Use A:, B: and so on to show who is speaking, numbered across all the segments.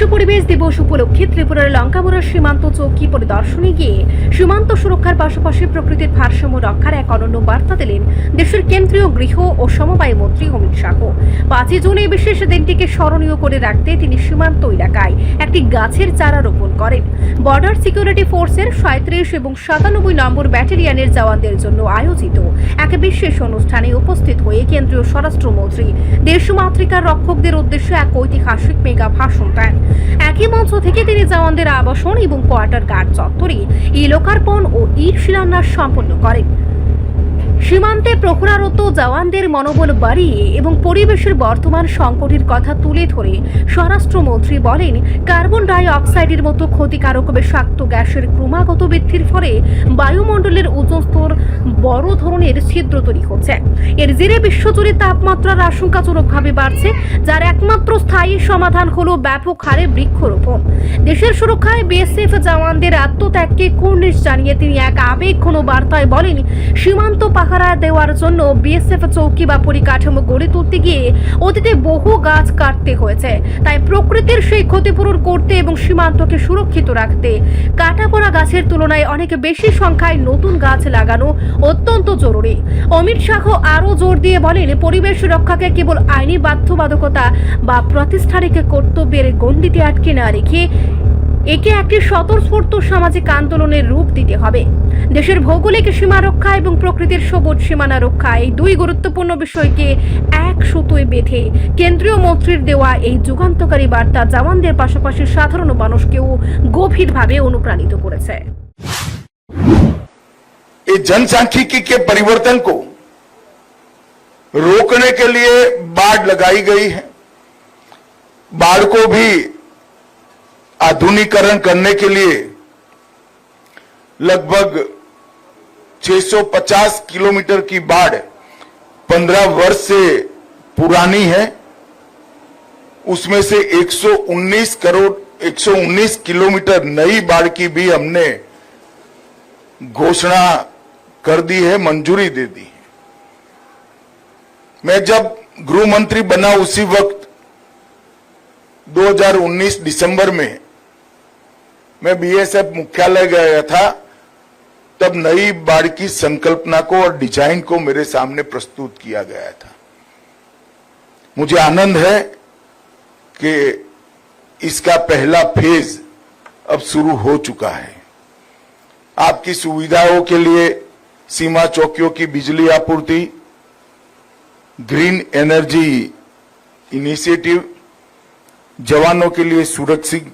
A: বিশ্ব পরিবেশ দিবস উপলক্ষে ত্রিপুরার লঙ্কাবুড়া সীমান্ত চৌকি পরিদর্শনে গিয়ে সীমান্ত সুরক্ষার পাশাপাশি প্রকৃতির ভারসাম্য রক্ষার এক অনন্য বার্তা দিলেন দেশের কেন্দ্রীয় গৃহ ও সমবায় মন্ত্রী অমিত শাহ। 5 জুন এই বিশেষ দিনটিকে স্মরণীয় করে রাখতে তিনি সীমান্ত এলাকায় একটি গাছের চারা রোপণ করেন। বর্ডার সিকিউরিটি ফোর্সের 37 এবং 97 নম্বর ব্যাটালিয়নের জওয়ানদের জন্য আয়োজিত এক বিশেষ অনুষ্ঠানে উপস্থিত হয়ে কেন্দ্রীয় স্বরাষ্ট্রমন্ত্রী দেশমাতৃকার রক্ষকদের উদ্দেশ্যে এক ঐতিহাসিক মেগা ভাষণ দেন। একই মঞ্চ থেকে তিনি জওয়ানদের আবাসন এবং কোয়ার্টার গার্ড চত্বরে ই লোকার্পণ ও ইট শিলান্যাস সম্পন্ন করেন। সীমান্তে প্রহরারত জওয়ানদের মনোবল বাড়িয়ে এবং পরিবেশের বর্তমান সংকটের কথা তুলে ধরে স্বরাষ্ট্রমন্ত্রী বলেন, কার্বন ডাই অক্সাইডের মতো ক্ষতিকারক বিষাক্ত গ্যাসের ক্রমাগত বৃদ্ধির ফলে বায়ুমণ্ডলের ওজোন স্তর বড় ধরনের ছিদ্র তৈরি হচ্ছে। এর জেরে বিশ্বজুড়ে তাপমাত্রার আশঙ্কাজনকভাবে বাড়ছে, যার একমাত্র স্থায়ী সমাধান হলো ব্যাপক হারে বৃক্ষরোপণ। দেশের সুরক্ষায় বিএসএফ জওয়ানদের আত্মত্যাগকে কুর্নিশ জানিয়ে তিনি এক আবেগঘন বার্তায় বলেন, সীমান্ত পাহারা দেওয়ার জন্য বিএসএফ চৌকি বা পরিকাঠামো গড়ে তুলতে গিয়ে অতীতে বহু গাছ কাটতে হয়েছে। তাই প্রকৃতির সেই ক্ষতিপূরণ করতে এবং সীমান্তকে সুরক্ষিত রাখতে কাটা পড়া গাছের তুলনায় অনেক বেশি সংখ্যায় নতুন গাছ লাগানো অত্যন্ত জরুরি। অমিত শাহ আরও জোর দিয়ে বলেন, পরিবেশ রক্ষাকে কেবল আইনি বাধ্যবাধকতা বা প্রাতিষ্ঠানিক কর্তব্যের গণ্ডিতে আটকে না রেখে একে একটি স্বতঃস্ফূর্ত সামাজিক আন্দোলনের রূপ দিতে হবে। দেশের ভৌগোলিক সীমা রক্ষা এবং প্রকৃতির সবুজ সীমানা রক্ষা, এই দুই গুরুত্বপূর্ণ বিষয়কে এক সুতোয় বেঁধে কেন্দ্রীয় মন্ত্রীর দেওয়া এই যুগান্তকারী বার্তা জওয়ানদের পাশাপাশি সাধারণ মানুষকেও গভীরভাবে অনুপ্রাণিত করেছে।
B: ये जनसांख्यिकी के परिवर्तन को रोकने के लिए बाड़ लगाई गई है। बाड़ को भी आधुनिकीकरण करने के लिए लगभग 650 किलोमीटर की बाड़ 15 वर्ष से पुरानी है। उसमें से 119 किलोमीटर नई बाड़ की भी हमने घोषणा कर दी है, मंजूरी दे दी है। मैं जब गृह मंत्री बना उसी वक्त 2019 दिसंबर में मैं बीएसएफ मुख्यालय गया था, तब नई बाड़ की संकल्पना को और डिजाइन को मेरे सामने प्रस्तुत किया गया था। मुझे आनंद है कि इसका पहला फेज अब शुरू हो चुका है। आपकी सुविधाओं के लिए सीमा चौकियों की बिजली आपूर्ति, ग्रीन एनर्जी इनिशिएटिव, जवानों के लिए सुरक्षित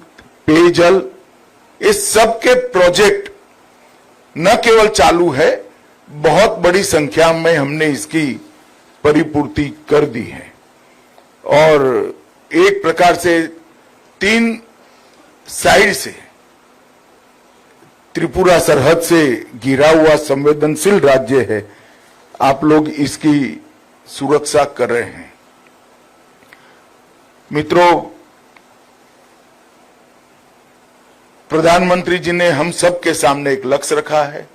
B: पेयजल, इस सब के प्रोजेक्ट न केवल चालू है, बहुत बड़ी संख्या में हमने इसकी परिपूर्ति कर दी है। और एक प्रकार से 3 साइड से त्रिपुरा सरहद से घिरा हुआ संवेदनशील राज्य है, आप लोग इसकी सुरक्षा कर रहे हैं। मित्रों, प्रधानमंत्री जी ने हम सब के सामने एक लक्ष्य रखा है।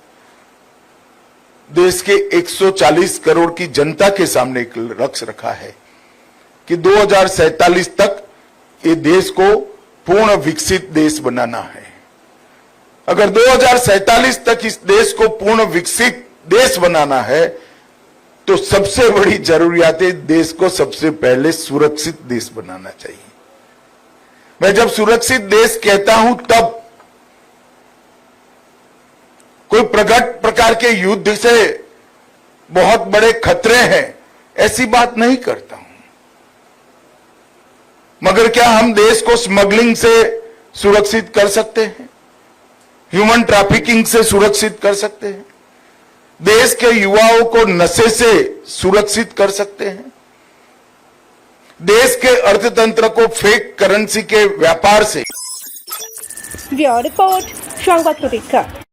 B: देश के 140 करोड़ की जनता के सामने एक लक्ष्य रखा है कि 2047 तक ये देश को पूर्ण विकसित देश बनाना है। अगर 2047 तक इस देश को पूर्ण विकसित देश बनाना है, तो सबसे बड़ी जरूरियात है, देश को सबसे पहले सुरक्षित देश बनाना चाहिए। मैं जब सुरक्षित देश कहता हूं, तब कोई प्रकट प्रकार के युद्ध से बहुत बड़े खतरे हैं ऐसी बात नहीं करता हूं। मगर क्या हम देश को स्मगलिंग से सुरक्षित कर सकते हैं? ह्यूमन ट्रैफिकिंग से सुरक्षित कर सकते हैं? देश के युवाओं को नशे से सुरक्षित कर सकते हैं? देश के अर्थतंत्र को फेक करेंसी के व्यापार से।
A: रिपोर्ट संवाद प्रतीक्षा।